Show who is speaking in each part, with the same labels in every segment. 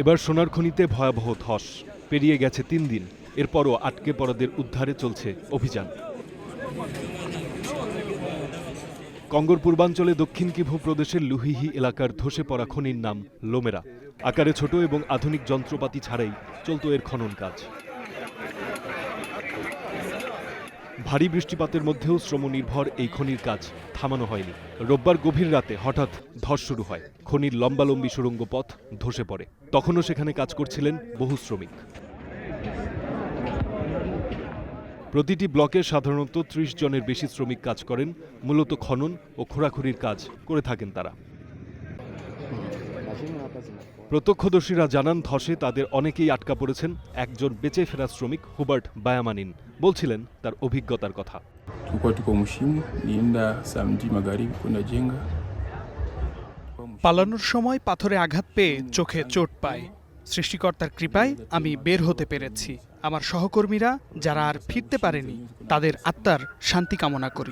Speaker 1: এবার সোনার খনিতে ভয়াবহ ধস। পেরিয়ে গেছে ৩ দিন, এরপরও আটকে পড়াদের উদ্ধারে চলছে অভিযান। কঙ্গোর পূর্বাঞ্চলে দক্ষিণ কিভু প্রদেশের লুহিহি এলাকার ধসে পড়া খনির নাম লোমেরা। আকারে ছোট এবং আধুনিক যন্ত্রপাতি ছাড়াই চলত এর খনন কাজ। ভারী বৃষ্টিপাতের মধ্যেও শ্রমনির্ভর এই খনির কাজ থামানো হয়নি। রোববার গভীর রাতে হঠাৎ ধস শুরু হয়। খনির লম্বালম্বি সুড়ঙ্গ পথ ধসে পড়ে। তখনও সেখানে কাজ করছিলেন বহু শ্রমিক। প্রতিটি ব্লকে সাধারণত ৩০ জনের বেশি শ্রমিক কাজ করেন। মূলত খনন ও খোঁড়াখুড়ির কাজ করে থাকেন তারা। প্রত্যক্ষদর্শীরা জানান, ধসে তাদের অনেকেই আটকা পড়েছেন। একজন বেঁচে ফেরা শ্রমিক হুবার্ট বায়ামানিন বলছিলেন তার অভিজ্ঞতার কথা।
Speaker 2: পালানোর সময় পাথরে আঘাত পেয়ে চোখে চোট পায়। সৃষ্টিকর্তার কৃপায় আমি বের হতে পেরেছি। আমার সহকর্মীরা যারা আর ফিরতে পারেনি তাদের আত্মার শান্তি কামনা করি।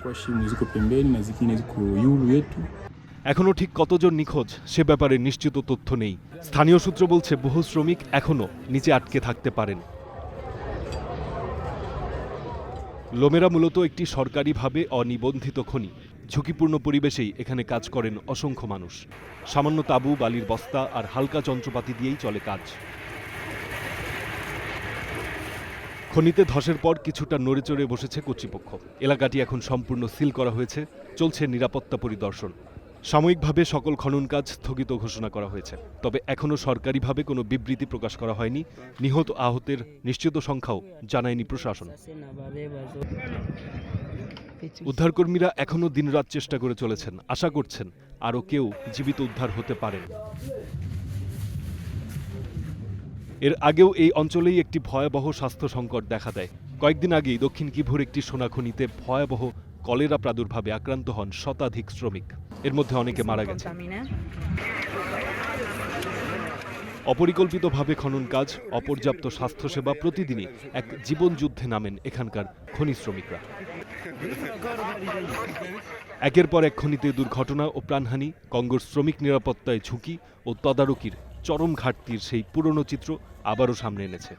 Speaker 1: এখনও ঠিক কতজন নিখোঁজ সে ব্যাপারে নিশ্চিত তথ্য নেই। স্থানীয় সূত্র বলছে বহু শ্রমিক এখনও নিচে আটকে থাকতে পারেন। লোমেরা মূলত একটি সরকারিভাবে অনিবন্ধিত খনি। ঝুঁকিপূর্ণ পরিবেশেই এখানে কাজ করেন অসংখ্য মানুষ। সামান্য তাঁবু, বালির বস্তা আর হালকা যন্ত্রপাতি দিয়েই চলে কাজ। খনিতে ধসের পর কিছুটা নড়েচড়ে বসেছে কর্তৃপক্ষ। এলাকাটি এখন সম্পূর্ণ সিল করা হয়েছে। চলছে নিরাপত্তা পরিদর্শন। সাময়িকভাবে সকল খনন কাজ স্থগিত ঘোষণা করা হয়েছে। তবে এখনও সরকারিভাবে কোনো বিবৃতি প্রকাশ করা হয়নি। নিহত আহতের নিশ্চিত সংখ্যাও জানায়নি প্রশাসন। উদ্ধারকর্মীরা এখনও দিনরাত চেষ্টা করে চলেছেন। আশা করছেন আরও কেউ জীবিত উদ্ধার হতে পারেন। এর আগেও এই অঞ্চলেই একটি ভয়াবহ স্বাস্থ্য সংকট দেখা দেয়। কয়েকদিন আগেই দক্ষিণ কিভুর একটি সোনা খনিতে ভয়াবহ কলেরা প্রাদুর্ভাবে আক্রান্ত হন শতাধিক শ্রমিক। এর মধ্যে অনেকে মারা গেছে। অপরিকল্পিতভাবে খনন কাজ, অপর্যাপ্ত স্বাস্থ্যসেবা, প্রতিদিনই এক জীবনযুদ্ধে নামেন এখানকার খনি শ্রমিকরা। একের পর এক খনিতে দুর্ঘটনা ও প্রাণহানি, কঙ্গোর শ্রমিক নিরাপত্তায় ঝুঁকি ও তদারকির চরম ঘাটতির সেই পুরনো চিত্র আবারও সামনে এনেছে।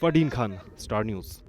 Speaker 1: ফারদিন খান, স্টার নিউজ।